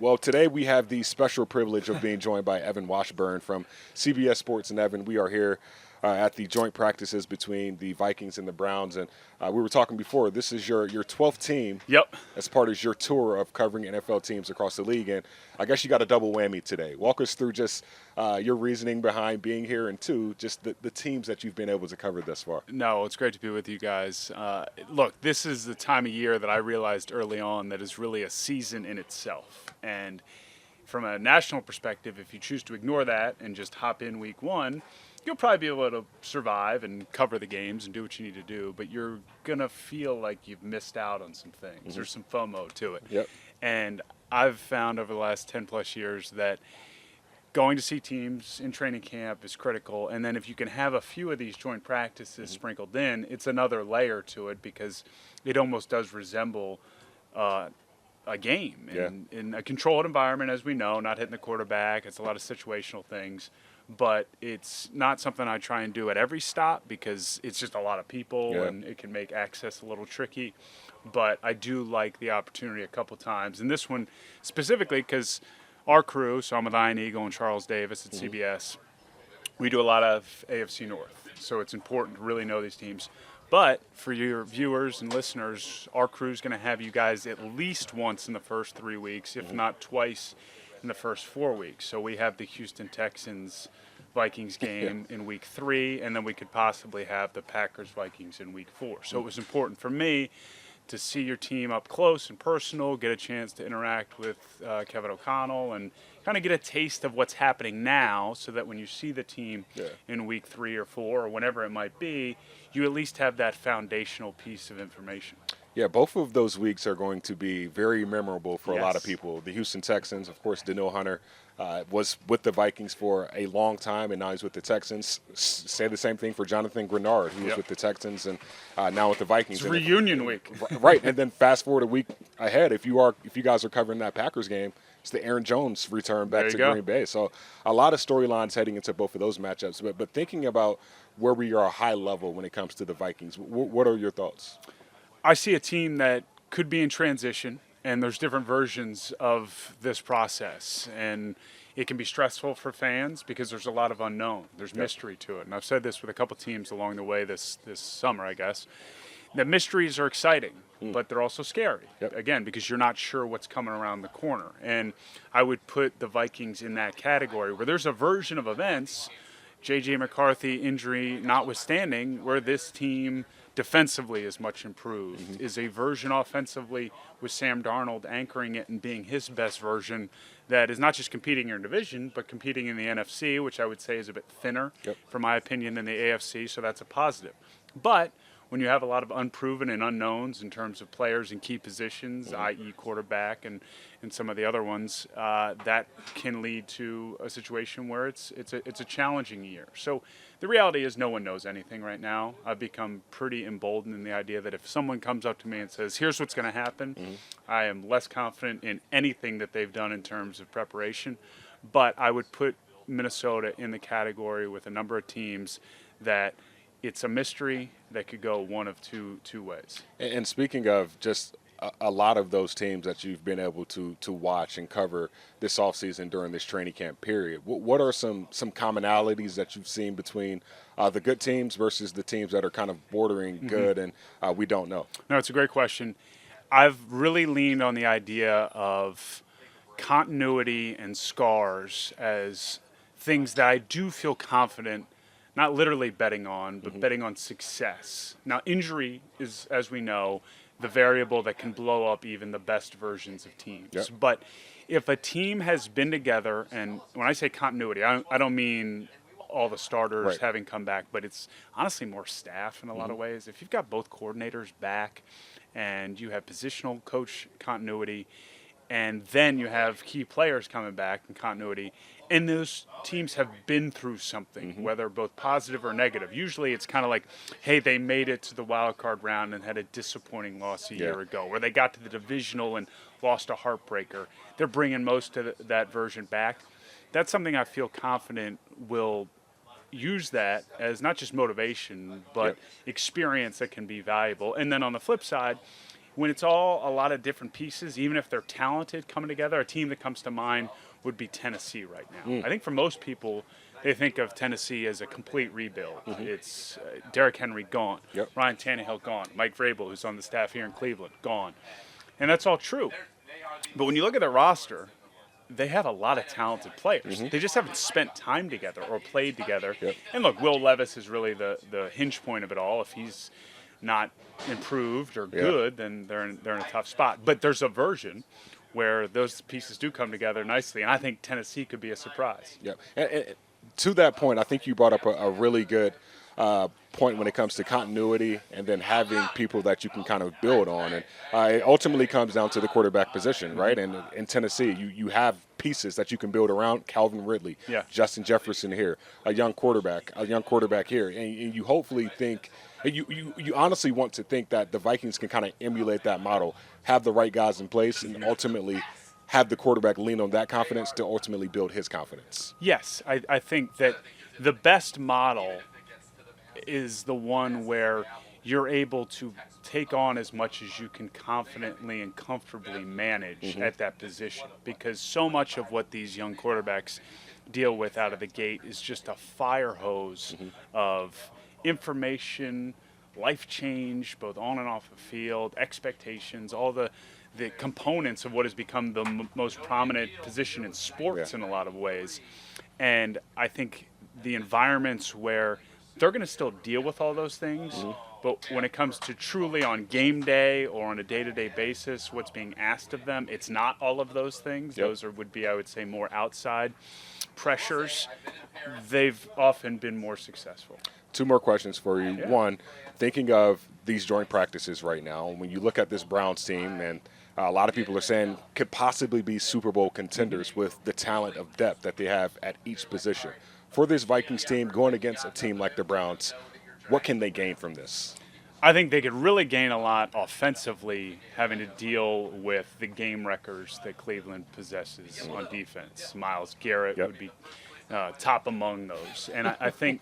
Well, today we have the special privilege of being joined by Evan Washburn from CBS Sports. And Evan, we are here at the joint practices between the Vikings and the Browns. And we were talking before, this is your 12th team. Yep. As part of your tour of covering NFL teams across the league. And I guess you got a double whammy today. Walk us through just your reasoning behind being here, and two, just the teams that you've been able to cover thus far. No, it's great to be with you guys. Look, this is the time of year that I realized early on that is really a season in itself. And from a national perspective, if you choose to ignore that and just hop in week one, you'll probably be able to survive and cover the games and do what you need to do, but you're going to feel like you've missed out on some things. Mm-hmm. There's some FOMO to it. Yep. And I've found over the last 10 plus years that going to see teams in training camp is critical. And then if you can have a few of these joint practices mm-hmm. sprinkled in, it's another layer to it, because it almost does resemble a game in a controlled environment, as we know, not hitting the quarterback. It's a lot of situational things. But it's not something I try and do at every stop, because it's just a lot of people and it can make access a little tricky. But I do like the opportunity a couple times. And this one specifically because our crew, so I'm with Ian Eagle and Charles Davis at CBS, we do a lot of AFC North. So it's important to really know these teams. But for your viewers and listeners, our crew is going to have you guys at least once in the first 3 weeks, if not twice in the first 4 weeks. So we have the Houston Texans Vikings game in week 3, and then we could possibly have the Packers Vikings in week 4. So it was important for me to see your team up close and personal, get a chance to interact with Kevin O'Connell, and kind of get a taste of what's happening now, so that when you see the team in week 3 or 4 or whenever it might be, you at least have that foundational piece of information. Yeah, both of those weeks are going to be very memorable for a lot of people. The Houston Texans, of course, Daniil Hunter was with the Vikings for a long time, and now he's with the Texans. Say the same thing for Jonathan Grenard, who was with the Texans and now with the Vikings. It's reunion week. Right, and then fast forward a week ahead, if you guys are covering that Packers game, it's the Aaron Jones return back to Green Bay. So a lot of storylines heading into both of those matchups. But thinking about where we are high level when it comes to the Vikings, what are your thoughts? I see a team that could be in transition, and there's different versions of this process. And it can be stressful for fans because there's a lot of unknown. There's mystery to it. And I've said this with a couple teams along the way this summer, I guess. The mysteries are exciting, but they're also scary, again, because you're not sure what's coming around the corner. And I would put the Vikings in that category where there's a version of events, J.J. McCarthy injury notwithstanding, where this team defensively is much improved, is a version offensively with Sam Darnold anchoring it and being his best version that is not just competing in your division, but competing in the NFC, which I would say is a bit thinner, for my opinion, than the AFC, so that's a positive. But when you have a lot of unproven and unknowns in terms of players in key positions, i.e. quarterback and some of the other ones, that can lead to a situation where it's a challenging year. So the reality is no one knows anything right now. I've become pretty emboldened in the idea that if someone comes up to me and says, here's what's going to happen, I am less confident in anything that they've done in terms of preparation. But I would put Minnesota in the category with a number of teams that it's a mystery that could go one of two ways. And speaking of just a lot of those teams that you've been able to watch and cover this offseason during this training camp period, what are some commonalities that you've seen between the good teams versus the teams that are kind of bordering good and we don't know? No, it's a great question. I've really leaned on the idea of continuity and scars as things that I do feel confident not literally betting on, but betting on success. Now, injury is, as we know, the variable that can blow up even the best versions of teams. But if a team has been together, and when I say continuity, I don't mean all the starters having come back, but it's honestly more staff in a lot of ways. If you've got both coordinators back and you have positional coach continuity, and then you have key players coming back in continuity, and those teams have been through something, whether both positive or negative. Usually it's kind of like, hey, they made it to the wild card round and had a disappointing loss a year ago, where they got to the divisional and lost a heartbreaker. They're bringing most of that version back. That's something I feel confident will use that as not just motivation, but experience that can be valuable. And then on the flip side, when it's all a lot of different pieces, even if they're talented coming together, a team that comes to mind would be Tennessee right now. I think for most people, they think of Tennessee as a complete rebuild. It's Derrick Henry gone, Ryan Tannehill gone, Mike Vrabel, who's on the staff here in Cleveland, gone. And that's all true. But when you look at their roster, they have a lot of talented players. They just haven't spent time together or played together. And look, Will Levis is really the hinge point of it all. If he's not improved or good, then they're in a tough spot. But there's a version where those pieces do come together nicely, and I think Tennessee could be a surprise. And to that point, I think you brought up a really good point when it comes to continuity and then having people that you can kind of build on. And it ultimately comes down to the quarterback position, right? And in Tennessee, you have pieces that you can build around Calvin Ridley, Justin Jefferson here, a young quarterback here. And you hopefully think – you honestly want to think that the Vikings can kind of emulate that model, have the right guys in place, and ultimately have the quarterback lean on that confidence to ultimately build his confidence. Yes, I think that the best model is the one where you're able to take on as much as you can confidently and comfortably manage at that position, because so much of what these young quarterbacks deal with out of the gate is just a fire hose of information, life change, both on and off the field, expectations, all the components of what has become the most prominent position in sports in a lot of ways. And I think the environments where they're going to still deal with all those things, but when it comes to truly on game day or on a day-to-day basis, what's being asked of them, it's not all of those things. Those would be, I would say, more outside pressures. They've often been more successful. Two more questions for you. One, thinking of these joint practices right now, when you look at this Browns team, and a lot of people are saying could possibly be Super Bowl contenders with the talent of depth that they have at each position. For this Vikings team going against a team like the Browns, what can they gain from this? I think they could really gain a lot offensively, having to deal with the game wreckers that Cleveland possesses on defense. Myles Garrett would be top among those. And I think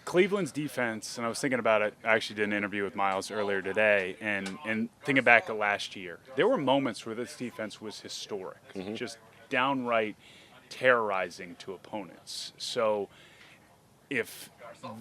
Cleveland's defense, and I was thinking about it, I actually did an interview with Myles earlier today, and thinking back to last year, there were moments where this defense was historic, just downright terrorizing to opponents. So if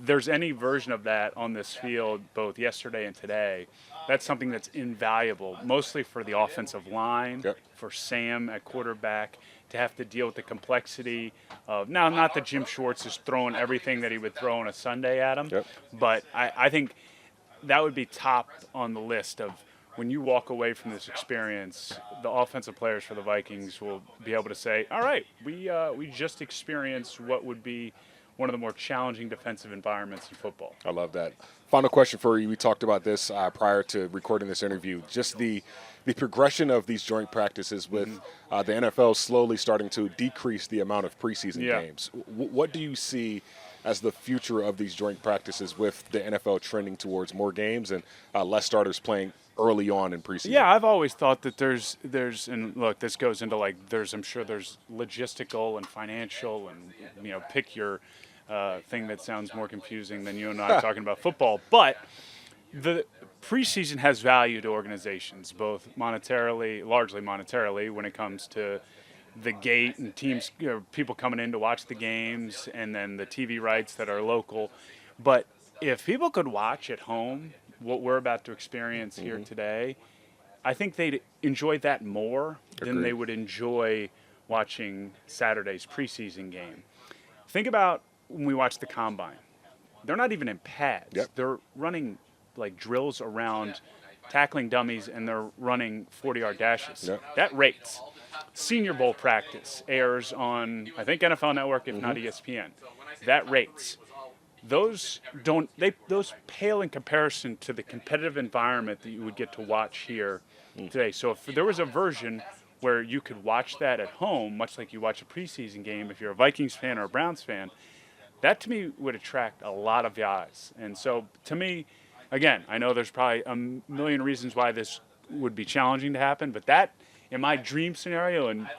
there's any version of that on this field, both yesterday and today, that's something that's invaluable, mostly for the offensive line, for Sam at quarterback, to have to deal with the complexity of, now not that Jim Schwartz is throwing everything that he would throw on a Sunday at him, but I think that would be top on the list of when you walk away from this experience, the offensive players for the Vikings will be able to say, all right, we just experienced what would be one of the more challenging defensive environments in football. I love that. Final question for you. We talked about this prior to recording this interview. Just the progression of these joint practices with the NFL slowly starting to decrease the amount of preseason games. What do you see as the future of these joint practices with the NFL trending towards more games and less starters playing early on in preseason? Yeah, I've always thought that there's and look, this goes into like I'm sure there's logistical and financial and pick your thing that sounds more confusing than you and I talking about football. But the preseason has value to organizations, both monetarily, largely monetarily, when it comes to the gate and teams, people coming in to watch the games, and then the TV rights that are local. But if people could watch at home what we're about to experience here today, I think they'd enjoy that more than they would enjoy watching Saturday's preseason game. Think about when we watch the Combine. They're not even in pads. They're running like drills around tackling dummies, and they're running 40-yard dashes. That rates. Senior Bowl practice airs on, I think, NFL Network, if not ESPN. That rates. Those pale in comparison to the competitive environment that you would get to watch here today. So if there was a version where you could watch that at home, much like you watch a preseason game, if you're a Vikings fan or a Browns fan, that to me would attract a lot of eyes. And so to me, again, I know there's probably a million reasons why this would be challenging to happen, but that, in my dream scenario and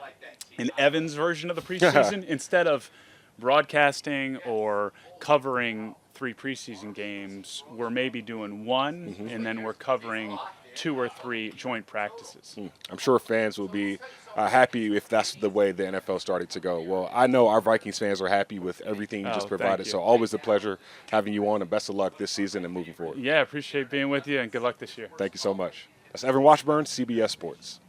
in Evan's version of the preseason, instead of broadcasting or covering 3 preseason games, we're maybe doing one, and then we're covering 2 or 3 joint practices. I'm sure fans will be happy if that's the way the NFL started to go. Well, I know our Vikings fans are happy with everything you just Thank provided. you. So always a pleasure having you on, and best of luck this season and moving forward. Yeah, appreciate being with you, and good luck this year. Thank you so much. That's Evan Washburn, CBS Sports.